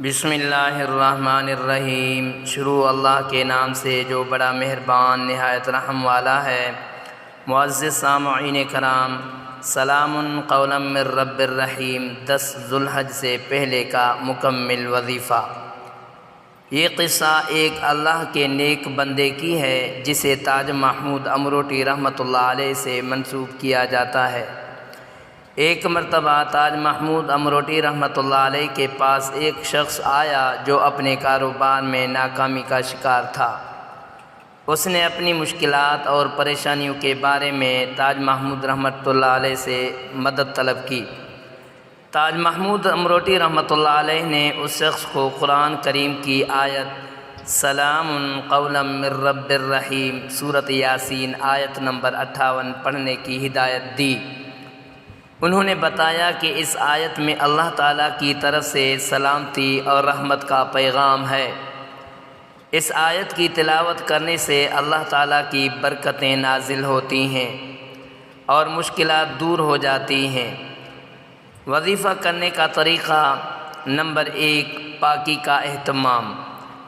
بسم اللہ الرحمن الرحیم۔ شروع اللہ کے نام سے جو بڑا مہربان نہایت رحم والا ہے۔ معزز سامعین کرام، سلام قولا من رب الرحیم 10 ذوالحج سے پہلے کا مکمل وظیفہ۔ یہ قصہ ایک اللہ کے نیک بندے کی ہے جسے تاج محمود امروٹی رحمۃ اللہ علیہ سے منسوب کیا جاتا ہے۔ ایک مرتبہ تاج محمود امروٹی رحمۃ اللہ علیہ کے پاس ایک شخص آیا جو اپنے کاروبار میں ناکامی کا شکار تھا۔ اس نے اپنی مشکلات اور پریشانیوں کے بارے میں تاج محمود رحمۃ اللہ علیہ سے مدد طلب کی۔ تاج محمود امروٹی رحمۃ اللہ علیہ نے اس شخص کو قرآن کریم کی آیت سلام قولا من رب الرحیم سورۃ یاسین آیت نمبر 58 پڑھنے کی ہدایت دی۔ انہوں نے بتایا کہ اس آیت میں اللہ تعالیٰ کی طرف سے سلامتی اور رحمت کا پیغام ہے۔ اس آیت کی تلاوت کرنے سے اللہ تعالیٰ کی برکتیں نازل ہوتی ہیں اور مشکلات دور ہو جاتی ہیں۔ وظیفہ کرنے کا طریقہ: نمبر 1، پاکی کا اہتمام۔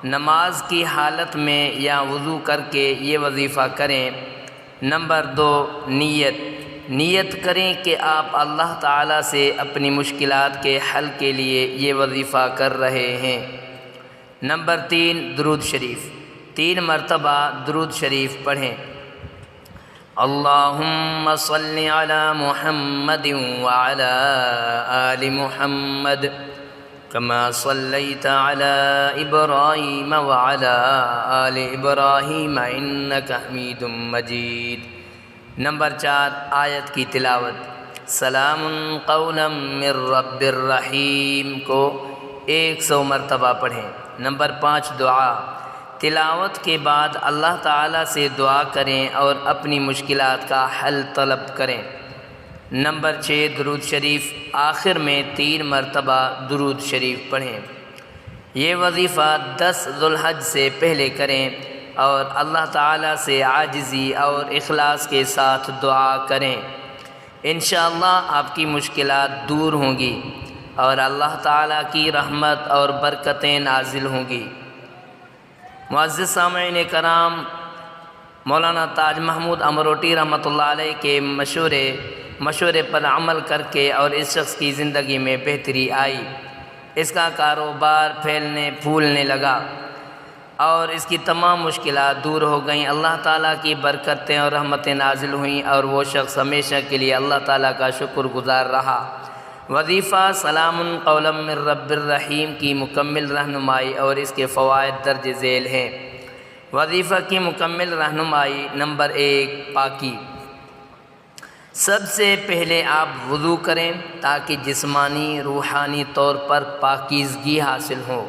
نماز کی حالت میں یا وضو کر کے یہ وظیفہ کریں۔ نمبر 2، نیت کریں کہ آپ اللہ تعالیٰ سے اپنی مشکلات کے حل کے لیے یہ وظیفہ کر رہے ہیں۔ نمبر 3، درود شریف۔ 3 مرتبہ درود شریف پڑھیں۔ اللہم صلی علی محمد وعلی آل محمد کما صلیت علی ابراہیم وعلی آل ابراہیم انک حمید مجید۔ نمبر 4، آیت کی تلاوت۔ سلام قولا من رب الرحیم کو 100 مرتبہ پڑھیں۔ نمبر 5، دعا۔ تلاوت کے بعد اللہ تعالیٰ سے دعا کریں اور اپنی مشکلات کا حل طلب کریں۔ نمبر 6، درود شریف۔ آخر میں 3 مرتبہ درود شریف پڑھیں۔ یہ وظیفہ 10 ذوالحج سے پہلے کریں اور اللہ تعالیٰ سے عاجزی اور اخلاص کے ساتھ دعا کریں۔ انشاءاللہ آپ کی مشکلات دور ہوں گی اور اللہ تعالیٰ کی رحمت اور برکتیں نازل ہوں گی۔ معزز سامعین کرام، مولانا تاج محمود امروٹی رحمۃ اللہ علیہ کے مشورے پر عمل کر کے اور اس شخص کی زندگی میں بہتری آئی۔ اس کا کاروبار پھولنے لگا اور اس کی تمام مشکلات دور ہو گئیں۔ اللہ تعالیٰ کی برکتیں اور رحمتیں نازل ہوئیں اور وہ شخص ہمیشہ کے لیے اللہ تعالیٰ کا شکر گزار رہا۔ وظیفہ سلام قولا من رب الرحیم کی مکمل رہنمائی اور اس کے فوائد درج ذیل ہیں۔ وظیفہ کی مکمل رہنمائی: نمبر 1، پاکی۔ سب سے پہلے آپ وضو کریں تاکہ جسمانی روحانی طور پر پاکیزگی حاصل ہو۔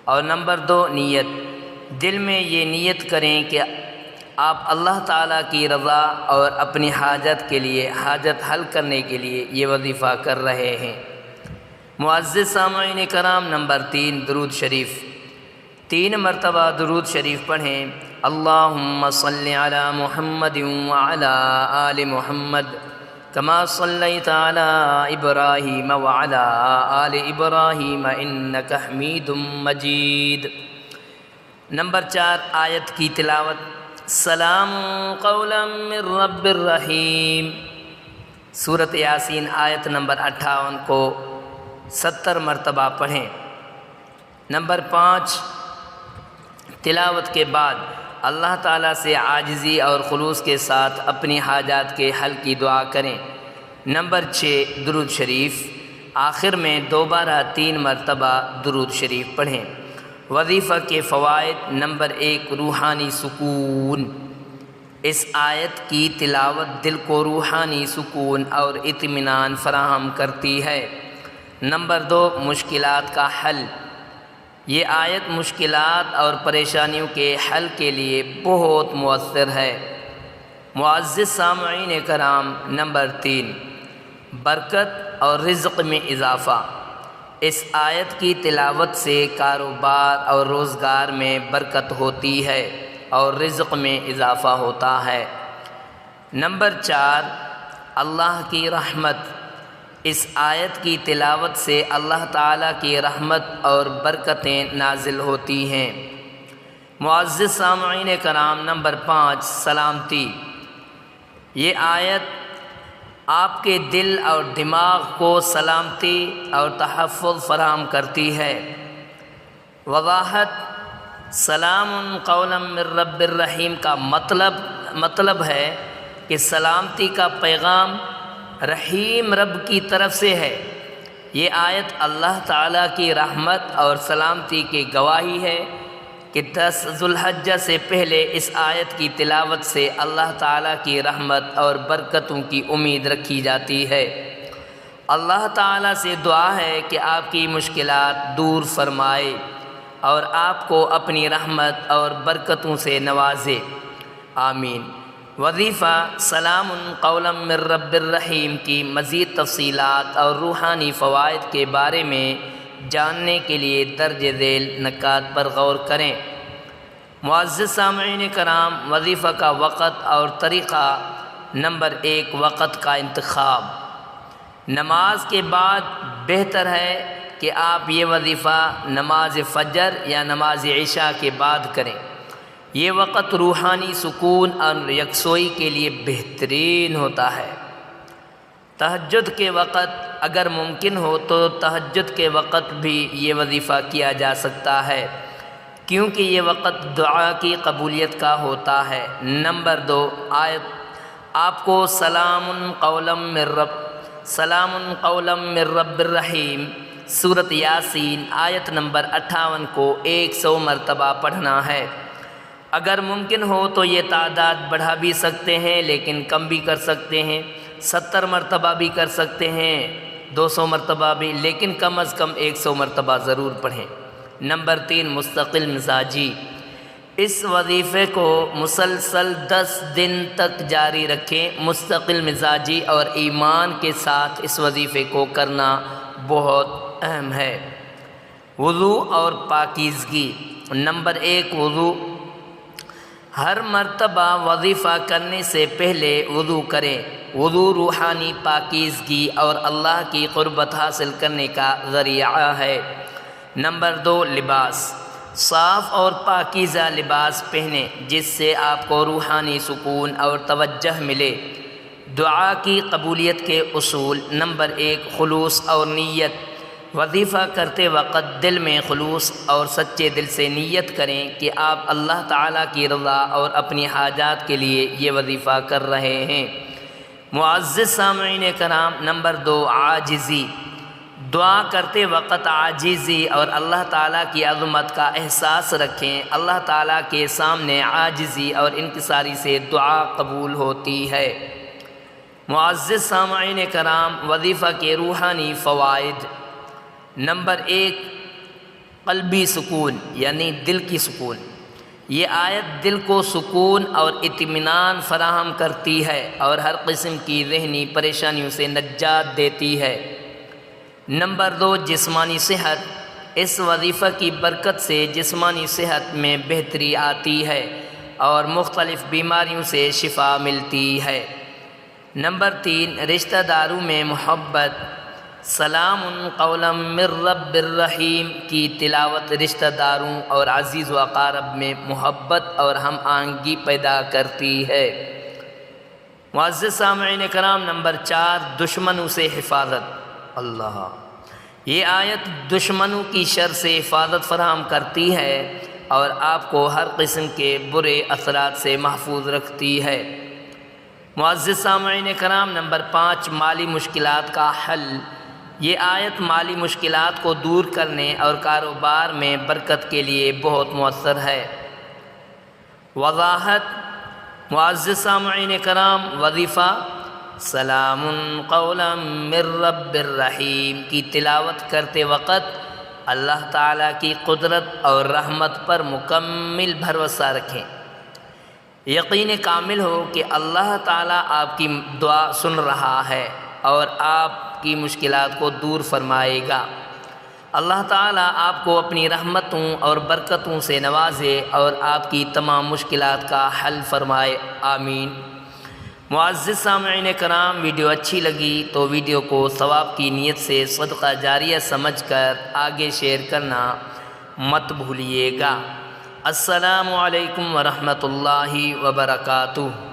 اور نمبر 2، نیت۔ دل میں یہ نیت کریں کہ آپ اللہ تعالیٰ کی رضا اور اپنی حاجت حل کرنے کے لیے یہ وظیفہ کر رہے ہیں۔ معزز سامعین کرام، نمبر 3، درود شریف۔ 3 مرتبہ درود شریف پڑھیں۔ اللہم صلی علی محمد وعلی آل محمد کما صلیت علی ابراہیم وعلی آل ابراہیم انک حمید مجید۔ نمبر 4، آیت کی تلاوت۔ سلام قولا من رب الرحیم سورۃ یاسین آیت نمبر 58 کو 70 مرتبہ پڑھیں۔ نمبر 5، تلاوت کے بعد اللہ تعالیٰ سے عاجزی اور خلوص کے ساتھ اپنی حاجات کے حل کی دعا کریں۔ نمبر 6، درود شریف۔ آخر میں دوبارہ 3 مرتبہ درود شریف پڑھیں۔ وظیفہ کے فوائد: نمبر 1، روحانی سکون۔ اس آیت کی تلاوت دل کو روحانی سکون اور اطمینان فراہم کرتی ہے۔ نمبر 2، مشکلات کا حل۔ یہ آیت مشکلات اور پریشانیوں کے حل کے لیے بہت مؤثر ہے۔ معزز سامعین کرام، نمبر 3، برکت اور رزق میں اضافہ۔ اس آیت کی تلاوت سے کاروبار اور روزگار میں برکت ہوتی ہے اور رزق میں اضافہ ہوتا ہے۔ نمبر 4، اللہ کی رحمت۔ اس آیت کی تلاوت سے اللہ تعالیٰ کی رحمت اور برکتیں نازل ہوتی ہیں۔ معزز سامعین کرام، نمبر 5، سلامتی۔ یہ آیت آپ کے دل اور دماغ کو سلامتی اور تحفظ فراہم کرتی ہے۔ وضاحت: سلام قولا من رب الرحیم کا مطلب ہے کہ سلامتی کا پیغام رحیم رب کی طرف سے ہے۔ یہ آیت اللہ تعالیٰ کی رحمت اور سلامتی کی گواہی ہے کہ 10 ذو الحجہ سے پہلے اس آیت کی تلاوت سے اللہ تعالیٰ کی رحمت اور برکتوں کی امید رکھی جاتی ہے۔ اللہ تعالیٰ سے دعا ہے کہ آپ کی مشکلات دور فرمائے اور آپ کو اپنی رحمت اور برکتوں سے نوازے، آمین۔ وظیفہ: سلام قولا من رب الرحیم کی مزید تفصیلات اور روحانی فوائد کے بارے میں جاننے کے لیے درج ذیل نکات پر غور کریں۔ معزز سامعین کرام، وظیفہ کا وقت اور طریقہ۔ نمبر 1، وقت کا انتخاب۔ نماز کے بعد بہتر ہے کہ آپ یہ وظیفہ نماز فجر یا نماز عشاء کے بعد کریں۔ یہ وقت روحانی سکون اور یکسوئی کے لیے بہترین ہوتا ہے۔ تہجد کے وقت اگر ممکن ہو تو تہجد کے وقت بھی یہ وظیفہ کیا جا سکتا ہے، کیونکہ یہ وقت دعا کی قبولیت کا ہوتا ہے۔ نمبر 2، آیت آپ کو سلام قولا من رب الرحیم سورۃ یاسین آیت نمبر 58 کو 100 مرتبہ پڑھنا ہے۔ اگر ممکن ہو تو یہ تعداد بڑھا بھی سکتے ہیں، لیکن کم بھی کر سکتے ہیں۔ 70 مرتبہ بھی کر سکتے ہیں، 200 مرتبہ بھی، لیکن کم از کم 100 مرتبہ ضرور پڑھیں۔ نمبر 3، مستقل مزاجی۔ اس وظیفے کو مسلسل 10 دن تک جاری رکھیں۔ مستقل مزاجی اور ایمان کے ساتھ اس وظیفے کو کرنا بہت اہم ہے۔ وضو اور پاکیزگی۔ نمبر 1، وضو۔ ہر مرتبہ وظیفہ کرنے سے پہلے وضو کریں۔ وضو روحانی پاکیزگی اور اللہ کی قربت حاصل کرنے کا ذریعہ ہے۔ نمبر 2، لباس۔ صاف اور پاکیزہ لباس پہنیں جس سے آپ کو روحانی سکون اور توجہ ملے۔ دعا کی قبولیت کے اصول۔ نمبر 1، خلوص اور نیت۔ وظیفہ کرتے وقت دل میں خلوص اور سچے دل سے نیت کریں کہ آپ اللہ تعالیٰ کی رضا اور اپنی حاجات کے لیے یہ وظیفہ کر رہے ہیں۔ معزز سامعین کرام، نمبر 2، عاجزی۔ دعا کرتے وقت عاجزی اور اللہ تعالیٰ کی عظمت کا احساس رکھیں۔ اللہ تعالیٰ کے سامنے عاجزی اور انکساری سے دعا قبول ہوتی ہے۔ معزز سامعین کرام، وظیفہ کے روحانی فوائد۔ نمبر 1، قلبی سکون یعنی دل کی سکون۔ یہ آیت دل کو سکون اور اطمینان فراہم کرتی ہے اور ہر قسم کی ذہنی پریشانیوں سے نجات دیتی ہے۔ نمبر 2، جسمانی صحت۔ اس وظیفہ کی برکت سے جسمانی صحت میں بہتری آتی ہے اور مختلف بیماریوں سے شفا ملتی ہے۔ نمبر 3، رشتہ داروں میں محبت۔ سلام قولا من رب الرحیم کی تلاوت رشتہ داروں اور عزیز و اقارب میں محبت اور ہم آہنگی پیدا کرتی ہے۔ معزز سامعین کرام، نمبر 4، دشمنوں سے حفاظت۔ اللہ، یہ آیت دشمنوں کی شر سے حفاظت فراہم کرتی ہے اور آپ کو ہر قسم کے برے اثرات سے محفوظ رکھتی ہے۔ معزز سامعین کرام، نمبر 5، مالی مشکلات کا حل۔ یہ آیت مالی مشکلات کو دور کرنے اور کاروبار میں برکت کے لیے بہت مؤثر ہے۔ وضاحت: معزز سامعین کرام، وظیفہ سلام قولا من رب الرحیم کی تلاوت کرتے وقت اللہ تعالیٰ کی قدرت اور رحمت پر مکمل بھروسہ رکھیں۔ یقین کامل ہو کہ اللہ تعالیٰ آپ کی دعا سن رہا ہے اور آپ کی مشکلات کو دور فرمائے گا۔ اللہ تعالیٰ آپ کو اپنی رحمتوں اور برکتوں سے نوازے اور آپ کی تمام مشکلات کا حل فرمائے، آمین۔ معزز سامعین کرام، ویڈیو اچھی لگی تو ویڈیو کو ثواب کی نیت سے صدقہ جاریہ سمجھ کر آگے شیئر کرنا مت بھولیے گا۔ السلام علیکم ورحمۃ اللہ وبرکاتہ۔